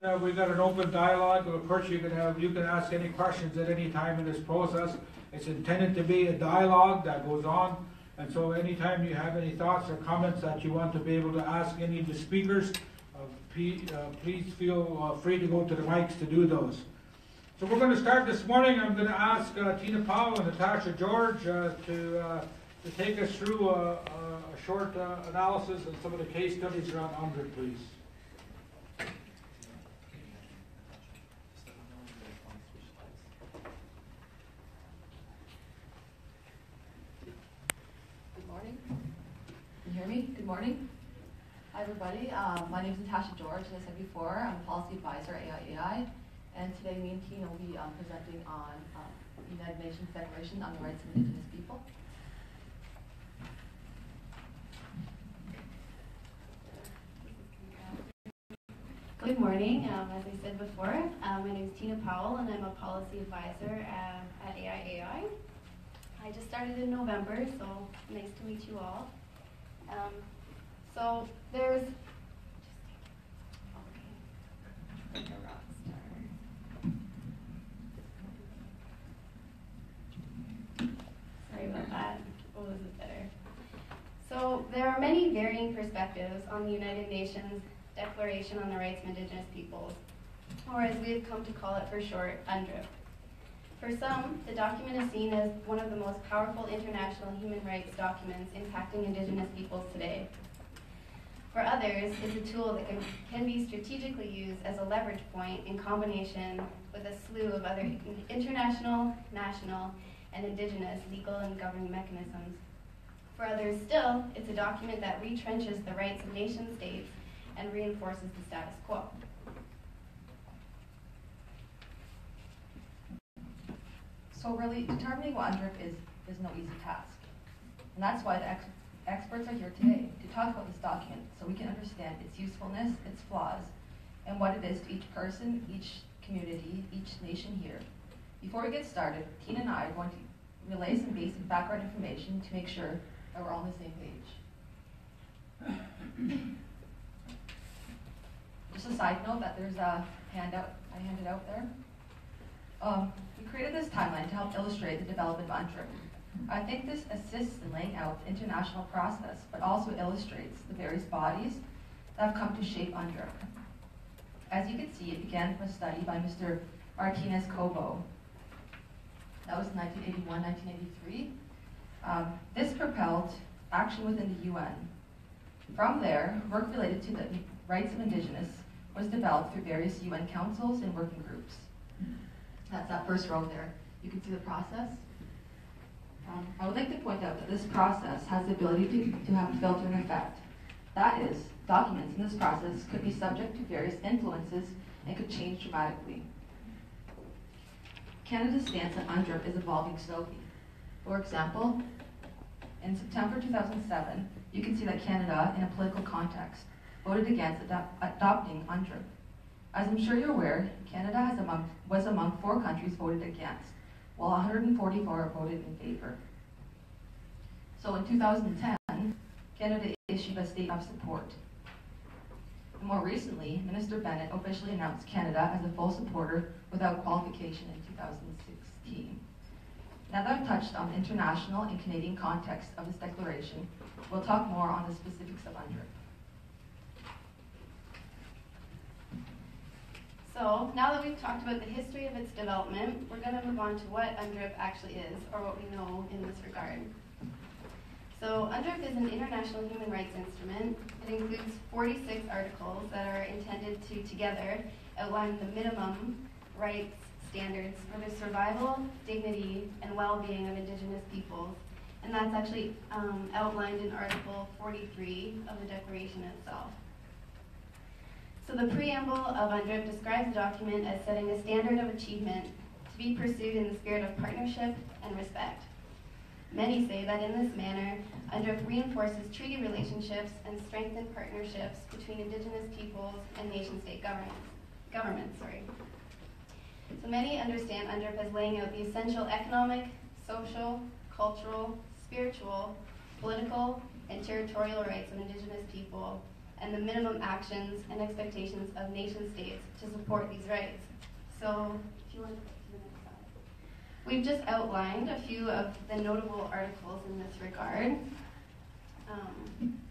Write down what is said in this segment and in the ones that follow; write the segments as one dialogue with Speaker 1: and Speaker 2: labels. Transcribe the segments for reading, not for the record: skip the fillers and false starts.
Speaker 1: We've got an open dialogue. Of course, you can ask any questions at any time in this process. It's intended to be a dialogue that goes on, and so anytime you have any thoughts or comments that you want to be able to ask any of the speakers, please feel free to go to the mics to do those. So we're going to start this morning. I'm going to ask Tina Powell and Natasha George to take us through a short analysis of some of the case studies around UNDRIP, please.
Speaker 2: Good morning. Hi everybody, my name is Natasha George. As I said before, I'm a policy advisor at AIAI, and today me and Tina will be presenting on the United Nations Declaration on the Rights of Indigenous People.
Speaker 3: Good morning. As I said before, my name is Tina Powell, and I'm a policy advisor at AIAI. I just started in November, so nice to meet you all. So there's like a rock star. Sorry about that. Oh, this is better. So there are many varying perspectives on the United Nations Declaration on the Rights of Indigenous Peoples, or as we have come to call it for short, UNDRIP. For some, the document is seen as one of the most powerful international human rights documents impacting Indigenous peoples today. For others, it's a tool that can be strategically used as a leverage point in combination with a slew of other international, national, and Indigenous legal and governing mechanisms. For others still, it's a document that retrenches the rights of nation states and reinforces the status quo.
Speaker 2: So really, determining what UNDRIP is no easy task. And that's why the experts are here today, to talk about this document so we can understand its usefulness, its flaws, and what it is to each person, each community, each nation here. Before we get started, Tina and I are going to relay some basic background information to make sure that we're all on the same page. Just a side note that there's a handout I handed out there. We created this timeline to help illustrate the development of UNDRIP. I think this assists in laying out the international process, but also illustrates the various bodies that have come to shape UNDRIP. As you can see, it began from a study by Mr. Martinez Cobo. That was 1981, 1983. This propelled action within the UN. From there, work related to the rights of Indigenous was developed through various UN councils and working groups. That's that first row there. You can see the process. I would like to point out that this process has the ability to have a filtering effect. That is, documents in this process could be subject to various influences and could change dramatically. Canada's stance on UNDRIP is evolving slowly. For example, in September 2007, you can see that Canada, in a political context, voted against adopting UNDRIP. As I'm sure you're aware, Canada was among 4 countries voted against, while 144 voted in favor. So in 2010, Canada issued a statement of support. And more recently, Minister Bennett officially announced Canada as a full supporter without qualification in 2016. Now that I've touched on the international and Canadian context of this declaration, we'll talk more on the specifics of UNDRIP.
Speaker 3: So now that we've talked about the history of its development, we're going to move on to what UNDRIP actually is, or what we know in this regard. So UNDRIP is an international human rights instrument. It includes 46 articles that are intended to together outline the minimum rights standards for the survival, dignity, and well-being of Indigenous peoples. And that's actually outlined in Article 43 of the Declaration itself. So the preamble of UNDRIP describes the document as setting a standard of achievement to be pursued in the spirit of partnership and respect. Many say that in this manner, UNDRIP reinforces treaty relationships and strengthened partnerships between Indigenous peoples and nation-state governments. So many understand UNDRIP as laying out the essential economic, social, cultural, spiritual, political, and territorial rights of Indigenous people, and the minimum actions and expectations of nation states to support these rights. So, if you want to go to the next slide. We've just outlined a few of the notable articles in this regard.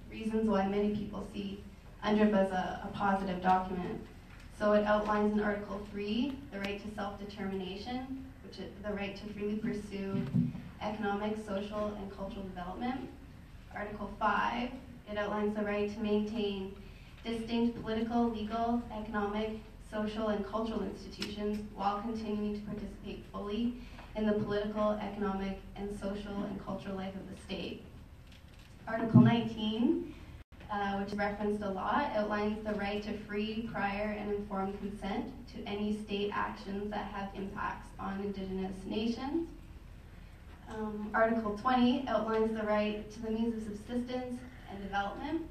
Speaker 3: Reasons why many people see UNDRIP as a positive document. So it outlines in Article 3 the right to self-determination, which is the right to freely pursue economic, social, and cultural development. Article 5, it outlines the right to maintain distinct political, legal, economic, social, and cultural institutions while continuing to participate fully in the political, economic, and social and cultural life of the state. Article 19, which is referenced a lot, outlines the right to free, prior, and informed consent to any state actions that have impacts on Indigenous nations. Article 20 outlines the right to the means of subsistence and development.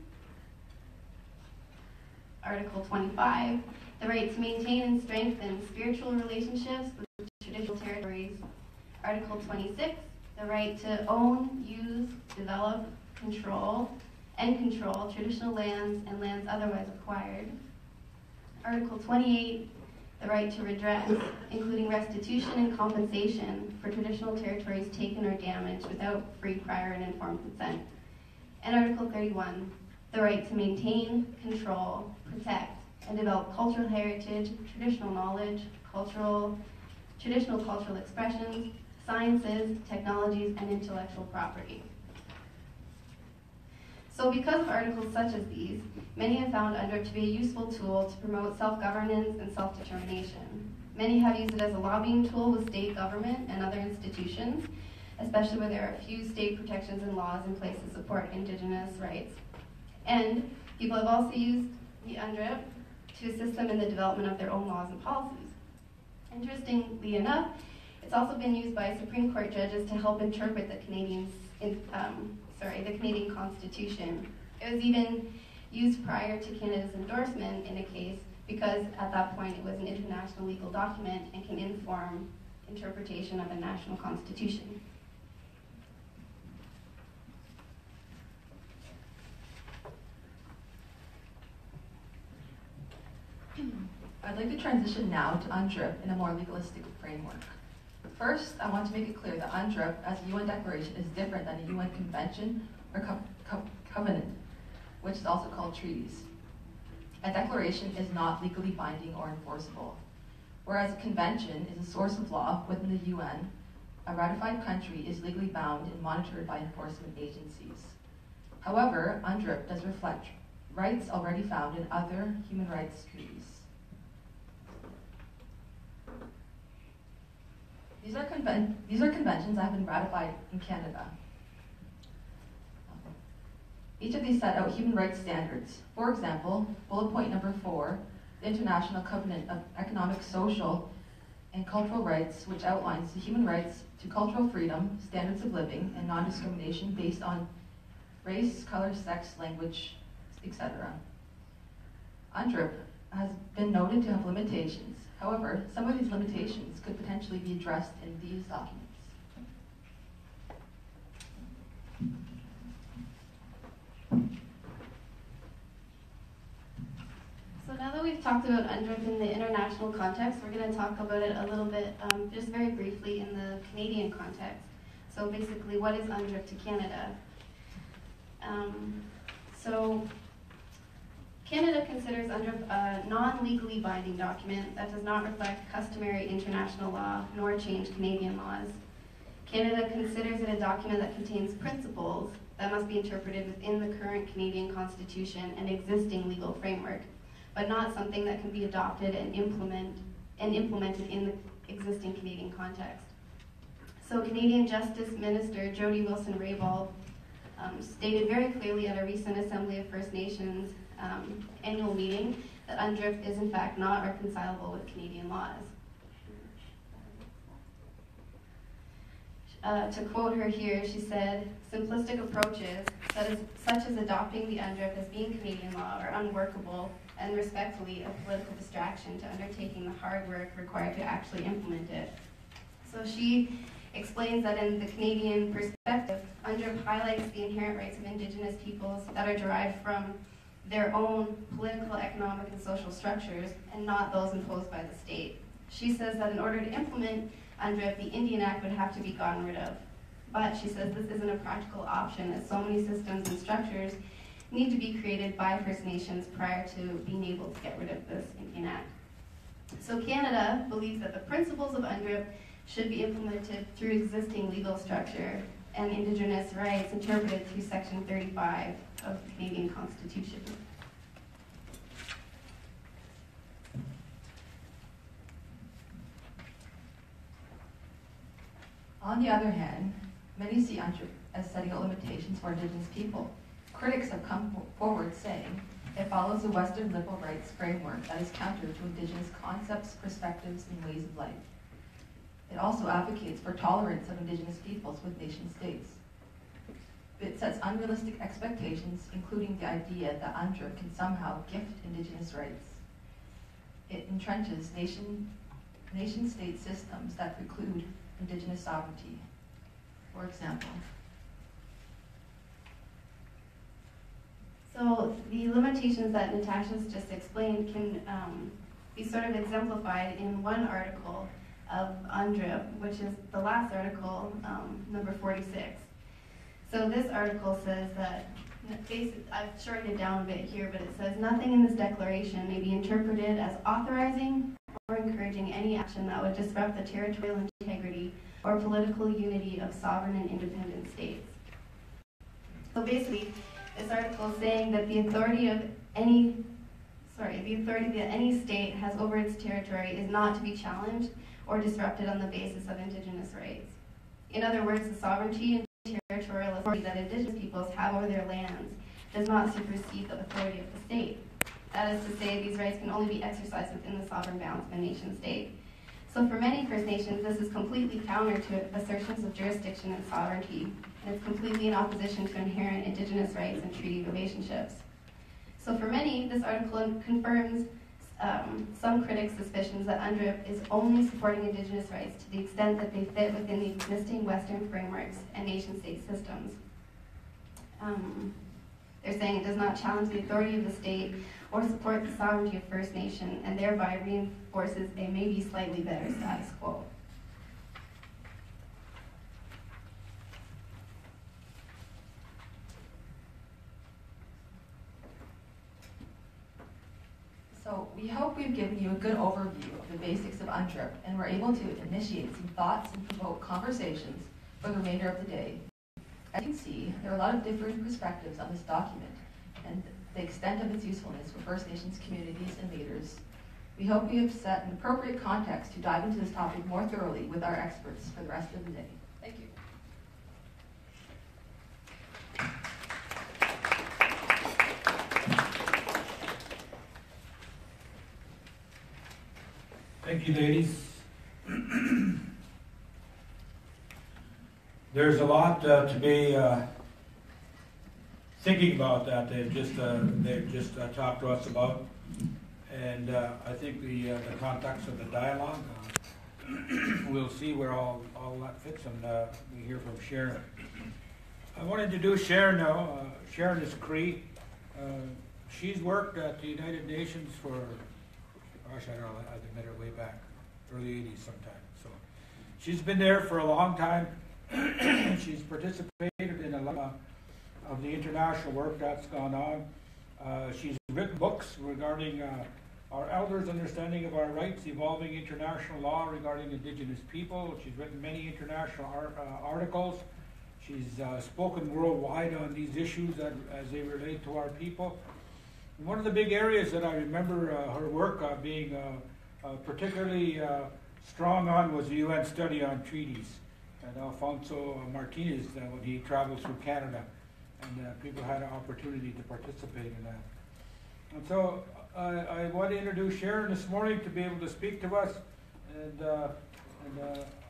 Speaker 3: Article 25, the right to maintain and strengthen spiritual relationships with traditional territories. Article 26, the right to own, use, develop, control traditional lands and lands otherwise acquired. Article 28, the right to redress, including restitution and compensation for traditional territories taken or damaged without free, prior, and informed consent. And Article 31, the right to maintain, control, protect, and develop cultural heritage, traditional knowledge, traditional cultural expressions, sciences, technologies, and intellectual property. So because of articles such as these, many have found UNDRIP to be a useful tool to promote self-governance and self-determination. Many have used it as a lobbying tool with state government and other institutions, especially where there are few state protections and laws in place to support Indigenous rights. And people have also used the UNDRIP to assist them in the development of their own laws and policies. Interestingly enough, it's also been used by Supreme Court judges to help interpret the Canadian Constitution. It was even used prior to Canada's endorsement in a case because at that point it was an international legal document and can inform interpretation of a national constitution.
Speaker 2: I'd like to transition now to UNDRIP in a more legalistic framework. First, I want to make it clear that UNDRIP as a UN declaration is different than a UN convention or covenant, which is also called treaties. A declaration is not legally binding or enforceable, whereas a convention is a source of law within the UN. A ratified country is legally bound and monitored by enforcement agencies. However, UNDRIP does reflect rights already found in other human rights treaties. These are conventions that have been ratified in Canada. Each of these set out human rights standards. For example, bullet point number 4, the International Covenant of Economic, Social, and Cultural Rights, which outlines the human rights to cultural freedom, standards of living, and non-discrimination based on race, color, sex, language, etc. UNDRIP has been noted to have limitations. However, some of these limitations could potentially be addressed in these documents.
Speaker 3: So now that we've talked about UNDRIP in the international context, we're going to talk about it a little bit, just very briefly, in the Canadian context. So basically, what is UNDRIP to Canada? So Canada considers UNDRIP a non-legally binding document that does not reflect customary international law nor change Canadian laws. Canada considers it a document that contains principles that must be interpreted within the current Canadian Constitution and existing legal framework, but not something that can be adopted and implemented in the existing Canadian context. So Canadian Justice Minister Jody Wilson-Raybould stated very clearly at a recent Assembly of First Nations annual meeting that UNDRIP is in fact not reconcilable with Canadian laws. To quote her here, she said, "Simplistic approaches, such as adopting the UNDRIP as being Canadian law, are unworkable and respectfully a political distraction to undertaking the hard work required to actually implement it." So she explains that in the Canadian perspective, UNDRIP highlights the inherent rights of Indigenous peoples that are derived from their own political, economic, and social structures, and not those imposed by the state. She says that in order to implement UNDRIP, the Indian Act would have to be gotten rid of. But she says this isn't a practical option, as so many systems and structures need to be created by First Nations prior to being able to get rid of this Indian Act. So Canada believes that the principles of UNDRIP should be implemented through existing legal structure and Indigenous rights interpreted through Section 35 of the Canadian Constitution.
Speaker 2: On the other hand, many see UNDRIP as setting out limitations for Indigenous people. Critics have come forward saying it follows a Western liberal rights framework that is counter to Indigenous concepts, perspectives, and ways of life. It also advocates for tolerance of Indigenous peoples with nation states. It sets unrealistic expectations, including the idea that UNDRIP can somehow gift Indigenous rights. It entrenches nation-state systems that preclude Indigenous sovereignty. For example,
Speaker 3: so the limitations that Natasha's just explained can be sort of exemplified in one article of UNDRIP, which is the last article, number 46. So this article says that, I've shortened it down a bit here, but it says, nothing in this declaration may be interpreted as authorizing or encouraging any action that would disrupt the territorial integrity or political unity of sovereign and independent states. So basically, this article is saying that the authority that any state has over its territory is not to be challenged or disrupted on the basis of Indigenous rights. In other words, the sovereignty and territorial authority that Indigenous peoples have over their lands does not supersede the authority of the state. That is to say, these rights can only be exercised within the sovereign bounds of a nation state. So for many First Nations, this is completely counter to assertions of jurisdiction and sovereignty, and it's completely in opposition to inherent Indigenous rights and treaty relationships. So for many, this article confirms some critics' suspicions that UNDRIP is only supporting Indigenous rights to the extent that they fit within the existing Western frameworks and nation-state systems. They're saying it does not challenge the authority of the state or support the sovereignty of First Nation, and thereby reinforces a maybe slightly better status quo.
Speaker 2: so we hope we've given you a good overview of the basics of UNDRIP, and we're able to initiate some thoughts and provoke conversations for the remainder of the day. As you can see, there are a lot of different perspectives on this document and the extent of its usefulness for First Nations communities and leaders. We hope we have set an appropriate context to dive into this topic more thoroughly with our experts for the rest of the day. Thank you.
Speaker 1: Thank you, ladies. There's a lot to be thinking about that they've just talked to us about, and I think the context of the dialogue, we'll see where all that fits, and we hear from Sharon. I want to introduce Sharon now. Sharon is Cree. She's worked at the United Nations for, gosh, I don't know, I've met her way back, early 80s sometime. So she's been there for a long time. She's participated in a lot of the international work that's gone on. She's written books regarding our elders' understanding of our rights, evolving international law regarding Indigenous people. She's written many international articles. She's spoken worldwide on these issues as they relate to our people. And one of the big areas that I remember her work being particularly strong on was the UN study on treaties. And Alfonso Martinez, when he traveled through Canada, and people had an opportunity to participate in that. And so I want to introduce Sharon this morning to be able to speak to us, and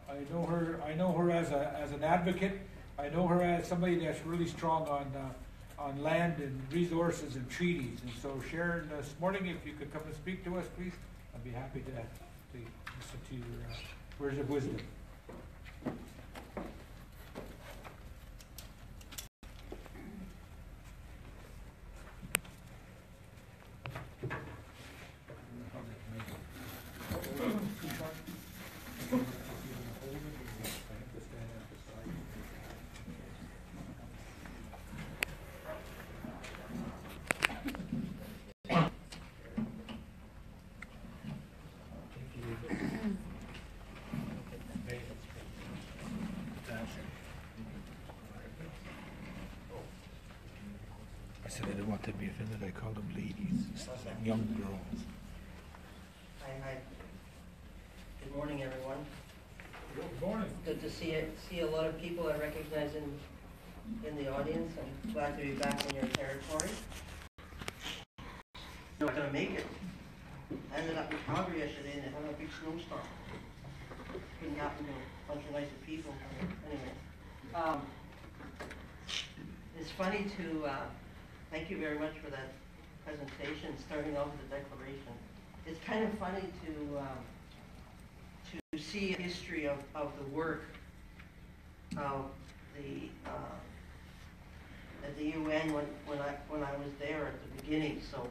Speaker 1: I know her as an advocate. I know her as somebody that's really strong on land and resources and treaties. And so Sharon, this morning, if you could come and speak to us, please, I'd be happy to listen to your words of wisdom. said I didn't want to be offended. I called them ladies, young girls.
Speaker 4: Hi. Good morning, everyone.
Speaker 1: Good morning.
Speaker 4: Good to see a lot of people I recognize in the audience. I'm glad to be back in your territory. I'm not gonna make it. I ended up in Calgary yesterday and they had a big snowstorm. Couldn't happen to a bunch of nice people. Anyway, it's funny to thank you very much for that presentation, starting off with the declaration. It's kind of funny to see a history of the work of the at the UN when I was there at the beginning. So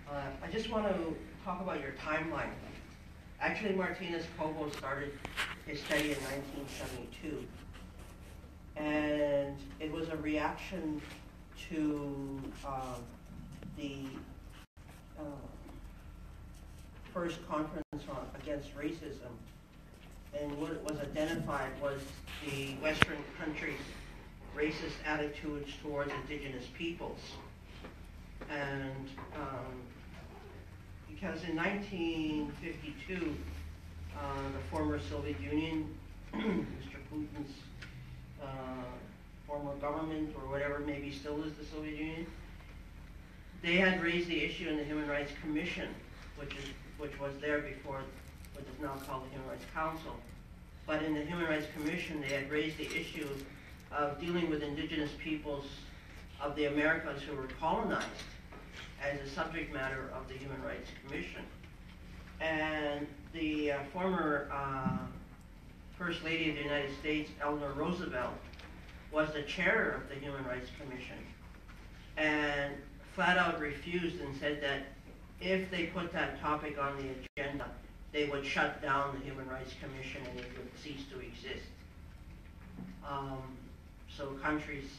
Speaker 4: I just want to talk about your timeline. Actually, Martinez Cobo started his study in 1972, and it was a reaction to the first conference against racism. And what was identified was the Western countries' racist attitudes towards indigenous peoples. And because in 1952, the former Soviet Union, Mr. Putin's former government, or whatever, maybe still is the Soviet Union, they had raised the issue in the Human Rights Commission, which was there before what is now called the Human Rights Council. But in the Human Rights Commission, they had raised the issue of dealing with indigenous peoples of the Americas who were colonized as a subject matter of the Human Rights Commission. And the former First Lady of the United States, Eleanor Roosevelt, was the chair of the Human Rights Commission, and flat out refused and said that if they put that topic on the agenda, they would shut down the Human Rights Commission and it would cease to exist. So countries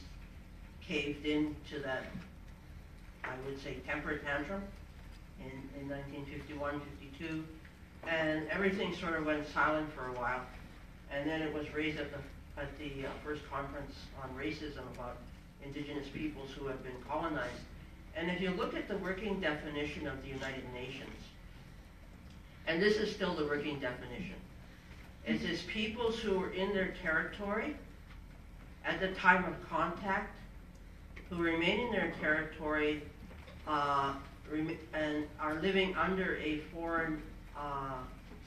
Speaker 4: caved in to that, I would say, temper tantrum in 1951, 52, and everything sort of went silent for a while. And then it was raised at the first conference on racism about indigenous peoples who have been colonized. And if you look at the working definition of the United Nations, and this is still the working definition, it says peoples who are in their territory at the time of contact, who remain in their territory and are living under a foreign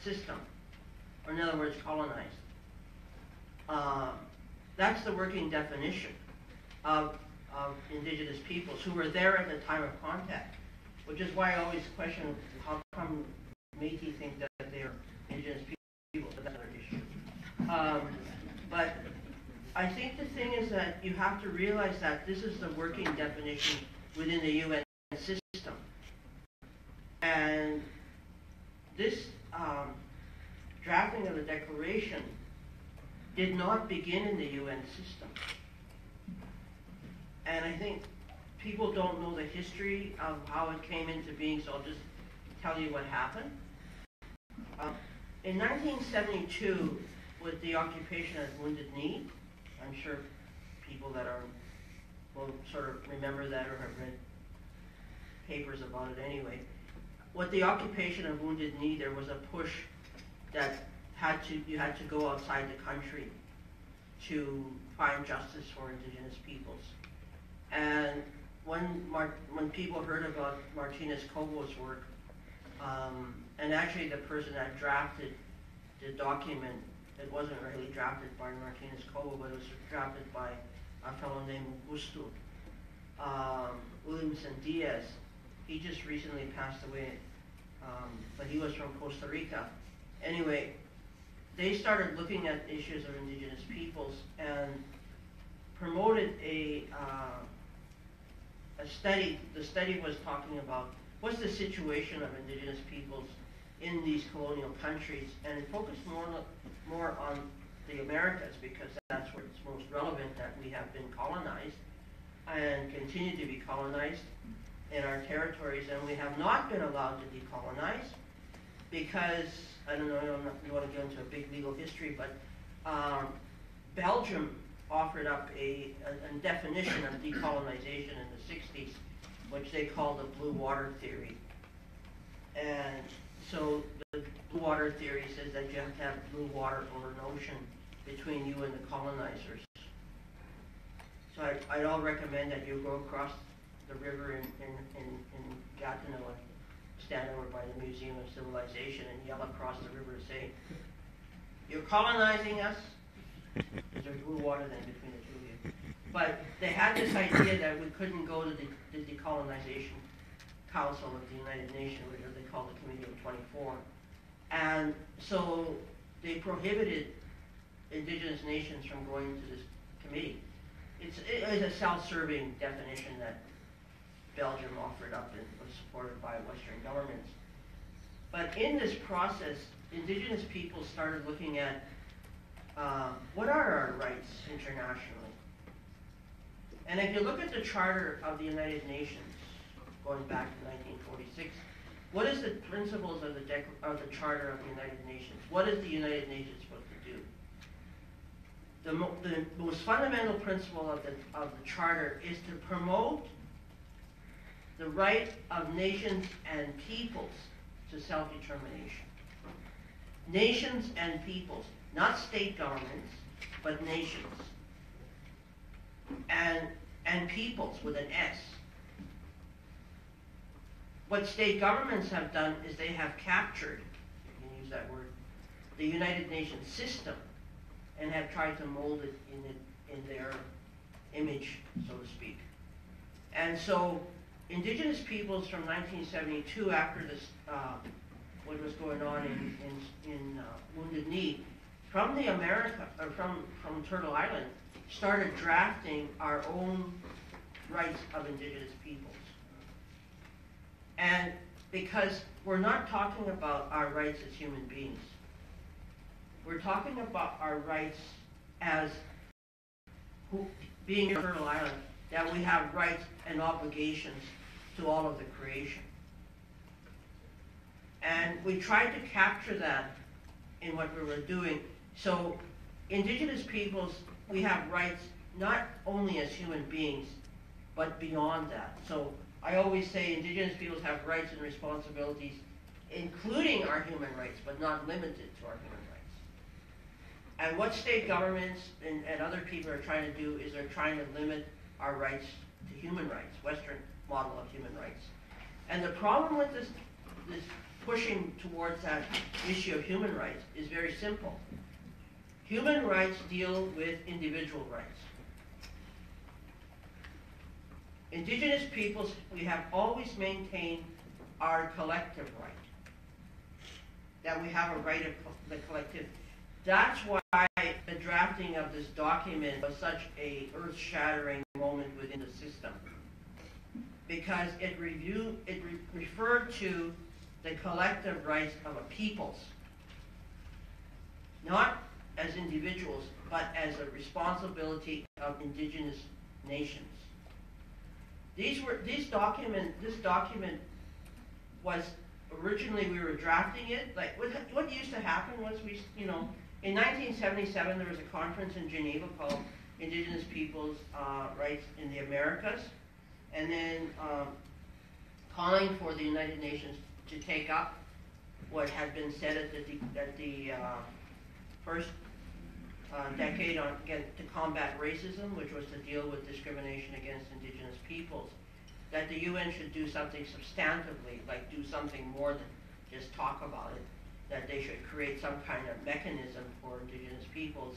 Speaker 4: system, or in other words, colonized. That's the working definition of indigenous peoples who were there at the time of contact, which is why I always question how come Métis think that they're indigenous people, but that's another issue. But I think the thing is that you have to realize that this is the working definition within the UN system. And this drafting of the declaration did not begin in the UN system. And I think people don't know the history of how it came into being, so I'll just tell you what happened. In 1972, with the occupation of Wounded Knee, I'm sure people that will sort of remember that or have read papers about it anyway. With the occupation of Wounded Knee, there was a push that you had to go outside the country to find justice for indigenous peoples. And when people heard about Martinez Cobo's work, and actually the person that drafted the document, it wasn't really drafted by Martinez Cobo, but it was drafted by a fellow named Augusto Williamson Diaz. He just recently passed away, but he was from Costa Rica. Anyway, they started looking at issues of indigenous peoples and promoted a study. The study was talking about what's the situation of indigenous peoples in these colonial countries, and it focused more on the Americas because that's where it's most relevant that we have been colonized and continue to be colonized in our territories, and we have not been allowed to decolonize because, I don't want to go into a big legal history, but Belgium offered up a definition of decolonization in the 60s, which they call the blue water theory. And so the blue water theory says that you have to have blue water over an ocean between you and the colonizers. So I'd all recommend that you go across the river in Gatineau and stand over by the Museum of Civilization and yell across the river and say, "You're colonizing us." There's blue water then between the two of you. But they had this idea that we couldn't go to the Decolonization Council of the United Nations, which they call the Committee of 24. And so they prohibited indigenous nations from going to this committee. It is a self-serving definition that Belgium offered up and was supported by Western governments. But in this process, indigenous people started looking at what are our rights internationally? And if you look at the Charter of the United Nations, going back to 1946, what is the principles of the Charter of the United Nations? What is the United Nations supposed to do? The most fundamental principle of the Charter is to promote the right of nations and peoples to self-determination. Nations and peoples, not state governments, but nations. And peoples with an S. What state governments have done is they have captured, you can use that word, the United Nations system and have tried to mold it in their image, so to speak. And so indigenous peoples from 1972, after this, what was going on in Wounded Knee, from Turtle Island, started drafting our own rights of indigenous peoples. And because we're not talking about our rights as human beings, we're talking about our rights as being in Turtle Island, that we have rights and obligations to all of the creation. And we tried to capture that in what we were doing. So indigenous peoples, we have rights not only as human beings, but beyond that. So I always say indigenous peoples have rights and responsibilities, including our human rights, but not limited to our human rights. And what state governments and other people are trying to do is they're trying to limit our rights to human rights, Western model of human rights. And the problem with this pushing towards that issue of human rights is very simple. Human rights deal with individual rights. Indigenous peoples, we have always maintained our collective right. That we have a right of the collective. That's why the drafting of this document was such a earth-shattering moment within the system. Because it referred to the collective rights of a peoples. Not as individuals, but as a responsibility of indigenous nations. This document was originally, we were drafting it, like what used to happen was in 1977 there was a conference in Geneva called Indigenous Peoples' Rights in the Americas, and then calling for the United Nations to take up what had been said at the first decade to combat racism, which was to deal with discrimination against indigenous peoples, that the UN should do something substantively, like do something more than just talk about it, that they should create some kind of mechanism for indigenous peoples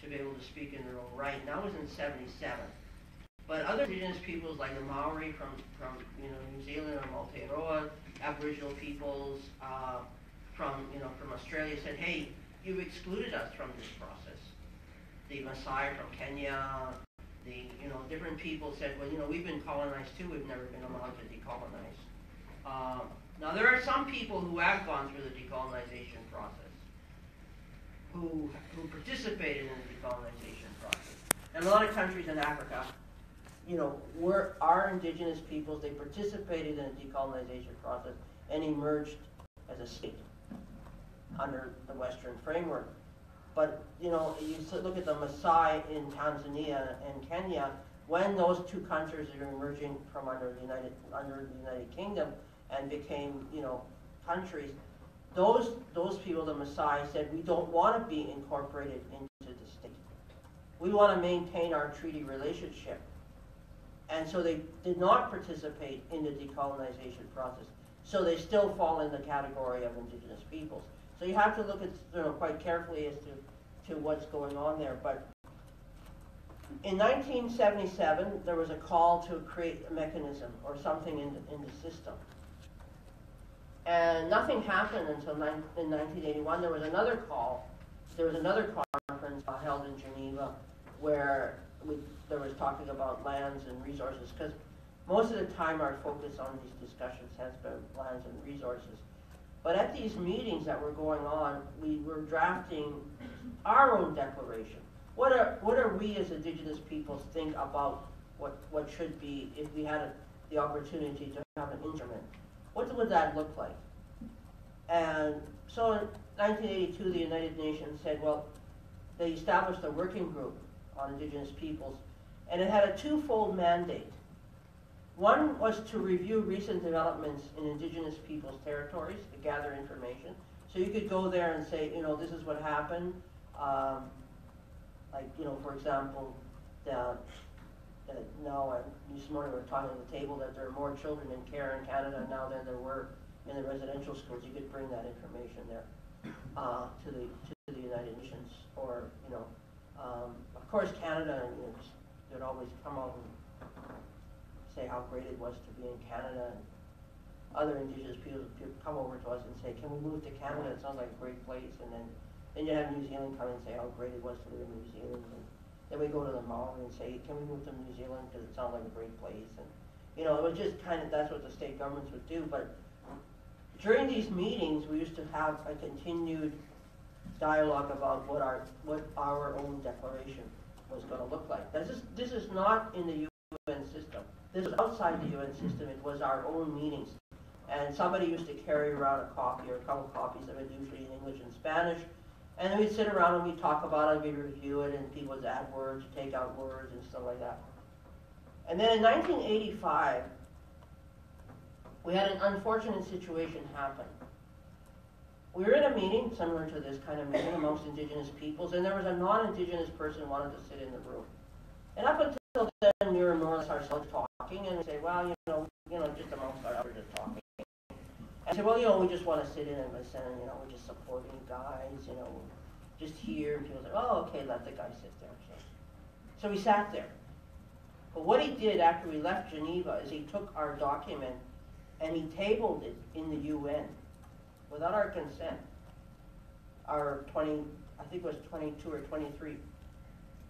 Speaker 4: to be able to speak in their own right. And that was in '77. But other indigenous peoples like the Maori from New Zealand or Aotearoa, Aboriginal peoples from Australia said, hey, you've excluded us from this process. The Maasai from Kenya, different people said, well, we've been colonized too, we've never been allowed to decolonize. Now there are some people who have gone through the decolonization process, who participated in the decolonization process. And a lot of countries in Africa, our indigenous peoples, they participated in the decolonization process and emerged as a state under the Western framework. But, you know, you look at the Maasai in Tanzania and Kenya, when those two countries are emerging from under the United Kingdom and became, you know, countries, those people, the Maasai, said, we don't want to be incorporated into the state. We want to maintain our treaty relationship. And so they did not participate in the decolonization process. So they still fall in the category of indigenous peoples. So you have to look at, you know, quite carefully as to what's going on there. But in 1977, there was a call to create a mechanism or something in the system. And nothing happened until in 1981. There was another call. There was another conference held in Geneva where there was talking about lands and resources, because most of the time our focus on these discussions has been lands and resources. But at these meetings that were going on, we were drafting our own declaration. What are we as indigenous peoples think about what should be if we had the opportunity to have an instrument? What would that look like? And so in 1982, the United Nations said, well, they established a working group on indigenous peoples, and it had a twofold mandate. One was to review recent developments in indigenous peoples' territories to gather information. So you could go there and say, you know, this is what happened. Like, you know, for example, now this morning we were talking at the table that there are more children in care in Canada now than there were in the residential schools. You could bring that information there to the United Nations, or, you know, of course Canada, you know, they'd always come out and say how great it was to be in Canada, and other indigenous people would come over to us and say, can we move to Canada? It sounds like a great place. And then you have New Zealand come and say how great it was to live in New Zealand. And then we go to the Maori and say, can we move to New Zealand because it sounds like a great place. And, you know, it was just kind of, that's what the state governments would do. But during these meetings, we used to have a continued dialogue about what our own declaration was going to look like. This is not in the UN system. This was outside the UN system. It was our own meetings. And somebody used to carry around a copy or a couple copies of it, usually in English and Spanish. And then we'd sit around and we'd talk about it, we'd review it, and people would add words, take out words, and stuff like that. And then in 1985, we had an unfortunate situation happen. We were in a meeting similar to this kind of meeting amongst indigenous peoples, and there was a non-indigenous person who wanted to sit in the room. And up until then, we were more or less ourselves talking, and we say, well, you know, just amongst ourselves, we're just talking. And I said, well, you know, we just want to sit in and listen, and, you know, we're just supporting you guys, you know, just here. People say, oh, okay, let the guy sit there. So we sat there. But what he did after we left Geneva is he took our document and he tabled it in the UN without our consent. Our I think it was 22 or 23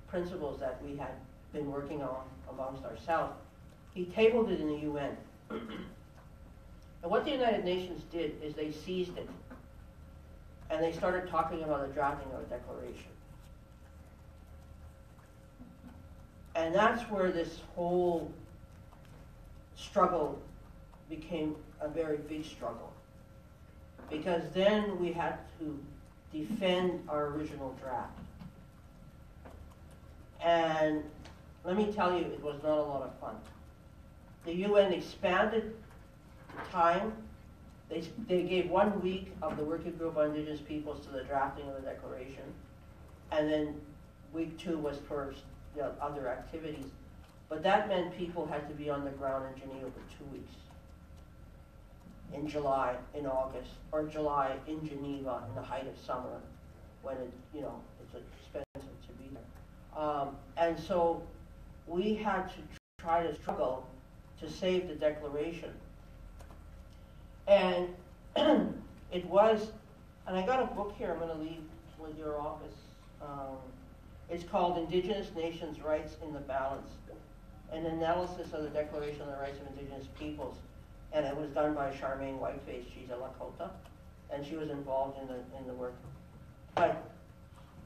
Speaker 4: principles that we had been working on amongst ourselves. He tabled it in the UN. And what the United Nations did is they seized it and they started talking about the drafting of a declaration. And that's where this whole struggle became a very big struggle. Because then we had to defend our original draft. And let me tell you, it was not a lot of fun. The UN expanded time. They gave 1 week of the working group on indigenous peoples to the drafting of the declaration. And then week 2 was for other activities. But that meant people had to be on the ground in Geneva for 2 weeks. In July, in August, or July in Geneva in the height of summer, when it's expensive to be there. And so we had to try to struggle to save the declaration. And it was, and I got a book here I'm going to leave with your office. It's called Indigenous Nations Rights in the Balance, an analysis of the Declaration on the Rights of Indigenous Peoples. And it was done by Charmaine Whiteface. She's a Lakota, and she was involved in the work. But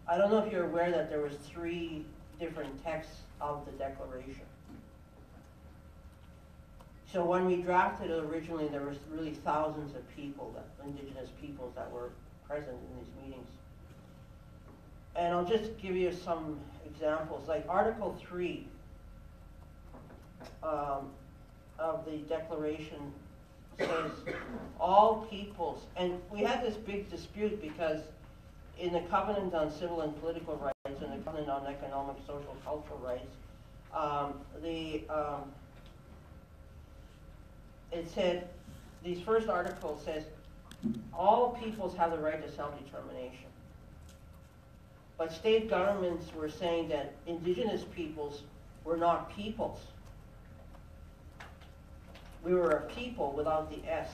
Speaker 4: I don't know if you're aware that there was 3 different texts of the Declaration. So when we drafted it originally, there was really thousands of people, indigenous peoples, that were present in these meetings. And I'll just give you some examples, like Article 3 of the Declaration says all peoples, and we had this big dispute because in the Covenant on Civil and Political Rights and the Covenant on Economic, Social, Cultural Rights, it said, these first articles says, all peoples have the right to self-determination. But state governments were saying that indigenous peoples were not peoples. We were a people without the S.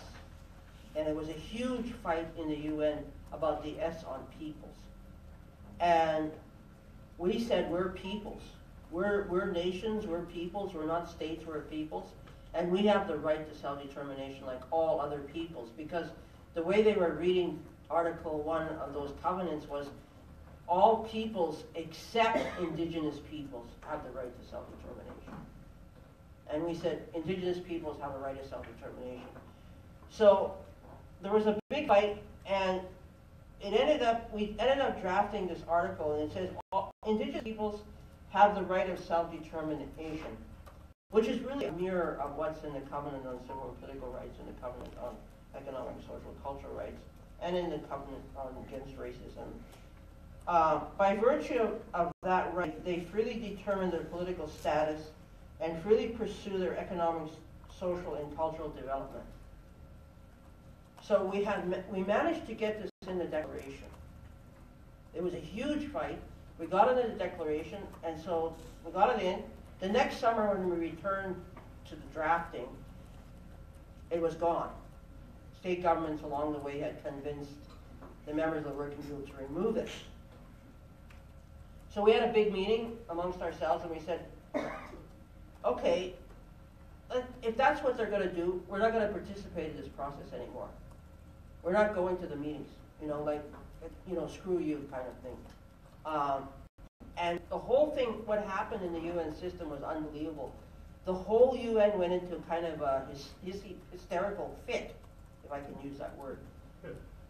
Speaker 4: And it was a huge fight in the UN about the S on peoples. And we said we're peoples. We're nations, we're peoples, we're not states, we're peoples. And we have the right to self-determination like all other peoples. Because the way they were reading Article 1 of those covenants was all peoples except indigenous peoples have the right to self-determination. And we said indigenous peoples have a right to self-determination. So there was a big fight, and we ended up drafting this article, and it says indigenous peoples have the right of self-determination, which is really a mirror of what's in the Covenant on Civil and Political Rights and the Covenant on Economic, Social, and Cultural Rights, and in the Covenant against Racism. By virtue of that right, they freely determine their political status and freely pursue their economic, social, and cultural development. So we managed to get this in the Declaration. It was a huge fight. We got it in the Declaration, and so we got it in. The next summer when we returned to the drafting, it was gone. State governments along the way had convinced the members of the working group to remove it. So we had a big meeting amongst ourselves, and we said, okay, if that's what they're going to do, we're not going to participate in this process anymore. We're not going to the meetings, screw you kind of thing. And the whole thing, what happened in the UN system was unbelievable. The whole UN went into kind of a hysterical fit, if I can use that word.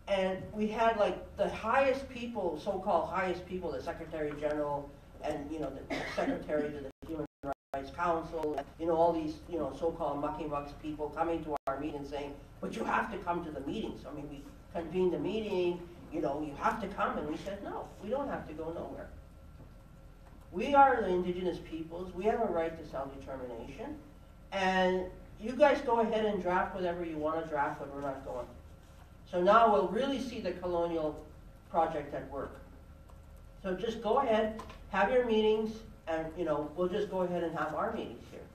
Speaker 4: And we had like the highest people, so-called highest people, the Secretary General and, the Secretary to the Human Rights Council, all these, so-called mucky-mucks people coming to our meeting and saying, but you have to come to the meetings. I mean, we convened the meeting, you have to come. And we said, no, we don't have to go nowhere. We are the indigenous peoples. We have a right to self-determination. And you guys go ahead and draft whatever you want to draft, but we're not going. So now we'll really see the colonial project at work. So just go ahead, have your meetings, and we'll just go ahead and have our meetings here.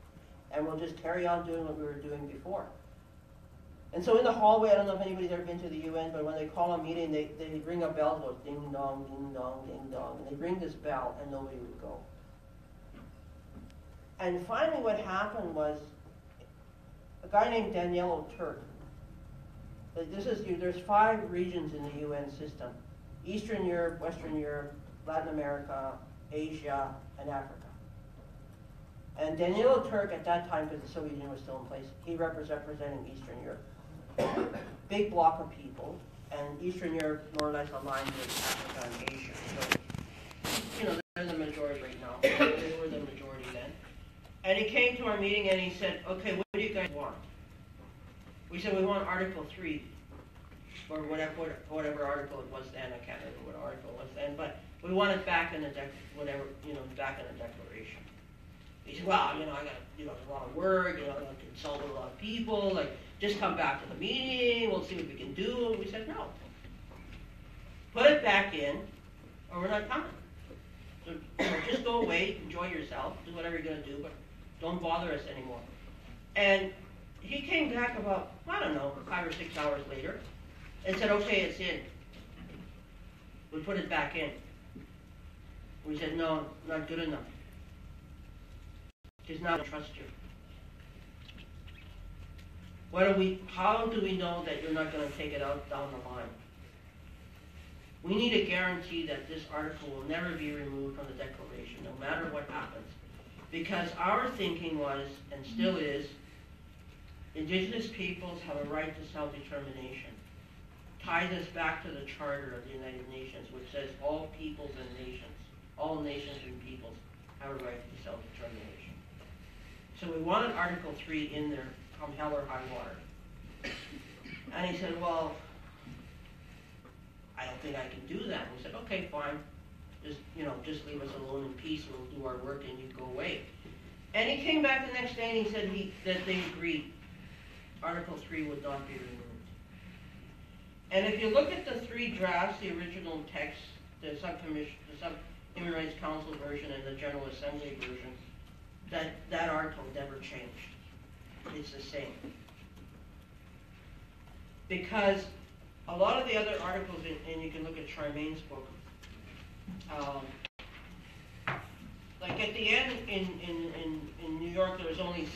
Speaker 4: And we'll just carry on doing what we were doing before. And so in the hallway, I don't know if anybody's ever been to the UN, but when they call a meeting, they ring a bell that goes ding dong, ding dong, ding dong. And they ring this bell, and nobody would go. And finally what happened was a guy named Daniel Turk. There's 5 regions in the UN system: Eastern Europe, Western Europe, Latin America, Asia, and Africa. And Daniel Turk at that time, because the Soviet Union was still in place, he representing Eastern Europe. Big block of people, and Eastern Europe more or less aligned with Africa and Asia. So, they're the majority right now. They were the majority then. And he came to our meeting and he said, okay, what do you guys want? We said we want Article 3, or whatever article it was then. I can't remember what article it was then, but we want it back in the back in the Declaration. He said, well, I got a lot of work, I got to consult with a lot of people, just come back to the meeting, we'll see what we can do. And we said, no. Put it back in, or we're not coming. So just go away, enjoy yourself, do whatever you're going to do, but don't bother us anymore. And he came back about, 5 or 6 hours later, and said, okay, it's in. We put it back in. We said, no, not good enough. Just not trust you. How do we know that you're not going to take it out down the line? We need a guarantee that this article will never be removed from the Declaration, no matter what happens. Because our thinking was, and still is, indigenous peoples have a right to self-determination. ties us back to the Charter of the United Nations, which says all peoples and nations, all nations and peoples have a right to self-determination. So we wanted Article 3 in there, come hell or high water. And he said, well, I don't think I can do that. And we said, okay, fine. Just leave us alone in peace. We'll do our work and you go away. And he came back the next day and he said that they agreed Article 3 would not be removed. And if you look at the three drafts, the original text, the Human Rights Council version and the General Assembly version, that article never changed. It's the same. Because a lot of the other articles, and you can look at Charmaine's book, like at the end in New York, there was only a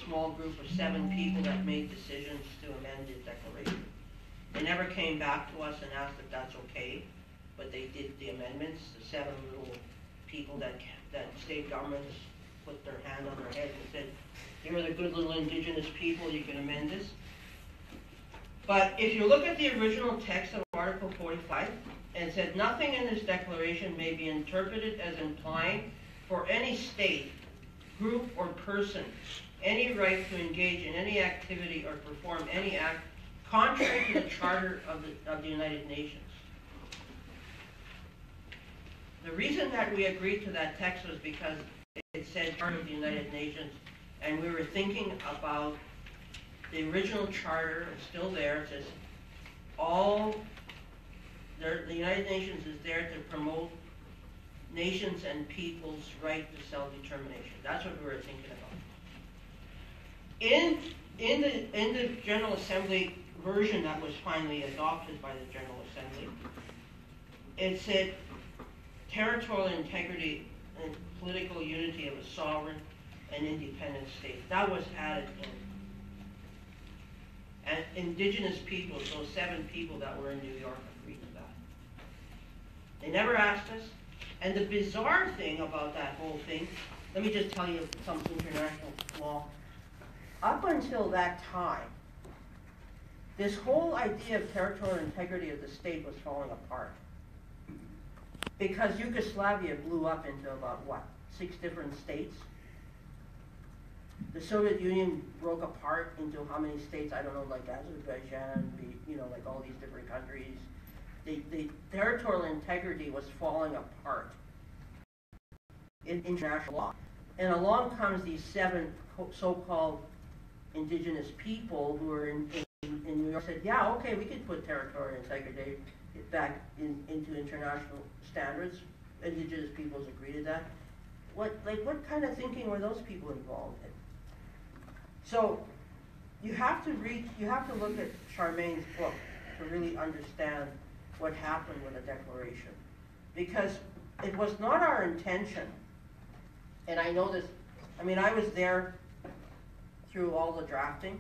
Speaker 4: small group of 7 people that made decisions to amend the declaration. They never came back to us and asked if that's okay, but they did the amendments. The 7 little people that state governments put their hand on their head and said, here are the good little indigenous people, you can amend this. But if you look at the original text of Article 45, it said, nothing in this declaration may be interpreted as implying for any state, group, or person any right to engage in any activity or perform any act contrary to the Charter of the United Nations. The reason that we agreed to that text was because it said Charter of the United Nations, and we were thinking about the original charter. It's still there. It says the United Nations is there to promote nations and people's right to self-determination. That's what we were thinking about. In the General Assembly version that was finally adopted by the General Assembly, it said territorial integrity and political unity of a sovereign and independent state. That was added in. And indigenous peoples, those 7 people that were in New York, agreed to that. They never asked us. And the bizarre thing about that whole thing, let me just tell you some international law. Up until that time, this whole idea of territorial integrity of the state was falling apart. Because Yugoslavia blew up into about, 6 different states? The Soviet Union broke apart into how many states? I don't know, like Azerbaijan, like all these different countries. The territorial integrity was falling apart in international law. And along comes these 7 so-called indigenous people who are in New York, said, yeah, okay, we could put territorial integrity back into international standards. Indigenous peoples agree to that. What kind of thinking were those people involved in? So you have to look at Charmaine's book to really understand what happened with the declaration. Because it was not our intention, and I know this, I was there through all the drafting.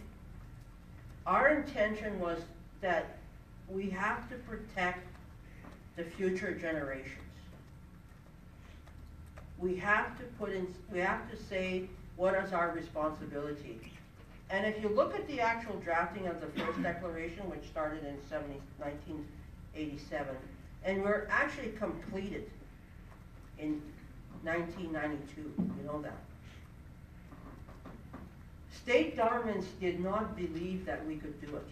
Speaker 4: Our intention was that we have to protect the future generations. We have to say what is our responsibility. And if you look at the actual drafting of the first declaration, which started in 1987, and were actually completed in 1992, you know that. State governments did not believe that we could do it.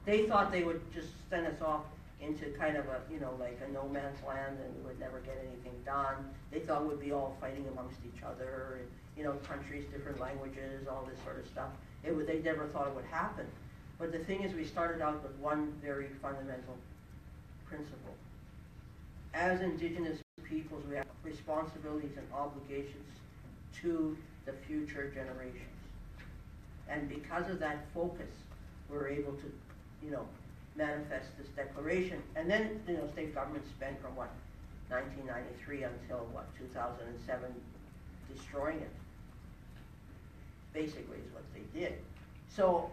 Speaker 4: They thought they would just send us off into kind of a, like a no man's land, and we would never get anything done. They thought we'd be all fighting amongst each other, and, countries, different languages, all this sort of stuff. They never thought it would happen. But the thing is, we started out with one very fundamental principle. As indigenous peoples, we have responsibilities and obligations to the future generations. And because of that focus, we're able to, manifest this declaration. And then, state governments spent from 1993 until 2007 destroying it. Basically is what they did. So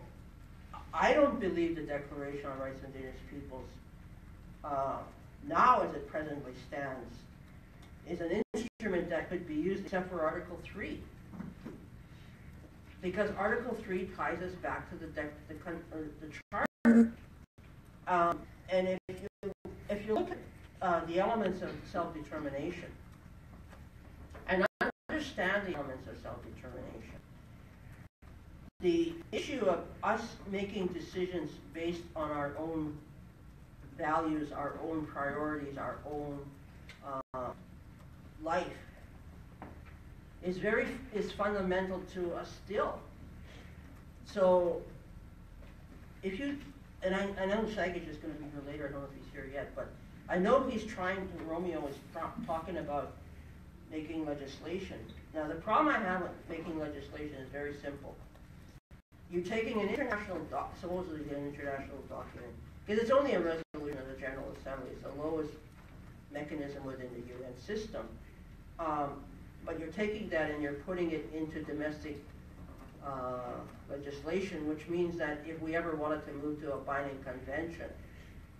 Speaker 4: I don't believe the Declaration on Rights of Indigenous Peoples, now as it presently stands, is an instrument that could be used except for Article 3. Because Article 3 ties us back to the Charter And if you look at the elements of self-determination, and understand the elements of self-determination, the issue of us making decisions based on our own values, our own priorities, our own life is fundamental to us still. So if you, and I know Sagic is going to be here later, I don't know if he's here yet, but I know he's trying to, Romeo is talking about making legislation. Now the problem I have with making legislation is very simple. You're taking an international, supposedly an international document, because it's only a resolution of the General Assembly, it's the lowest mechanism within the UN system. But you're taking that and you're putting it into domestic legislation, which means that if we ever wanted to move to a binding convention,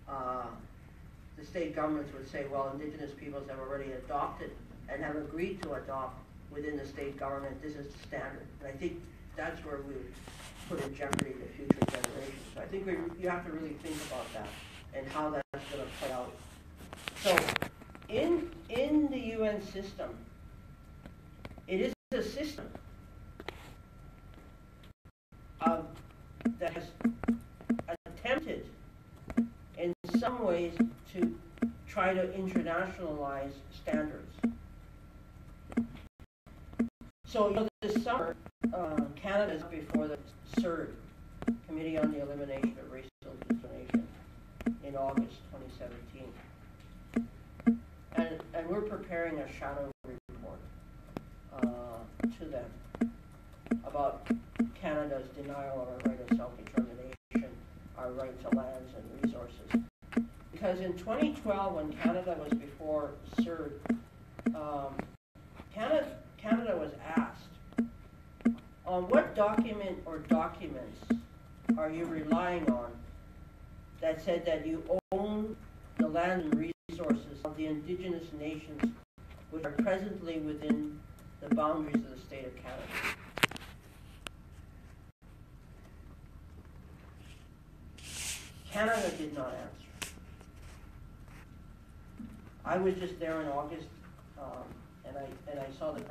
Speaker 4: the state governments would say, well, indigenous peoples have already adopted and have agreed to adopt within the state government, this is the standard. And I think that's where we would put in jeopardy the future generations. So I think you have to really think about that and how that's going to play out. So in the UN system, it is a system that has attempted in some ways to try to internationalize standards. So this summer, Canada is before the CERD, Committee on the Elimination of Racial Discrimination, in August 2017. And we're preparing a shadow report to them about Canada's denial of our right of self-determination, our right to lands and resources. Because in 2012, when Canada was before CERD, Canada was asked, on what document or documents are you relying on that said that you own the land and resources of the indigenous nations which are presently within the boundaries of the state of Canada? Canada did not answer. I was just there in August, and I saw that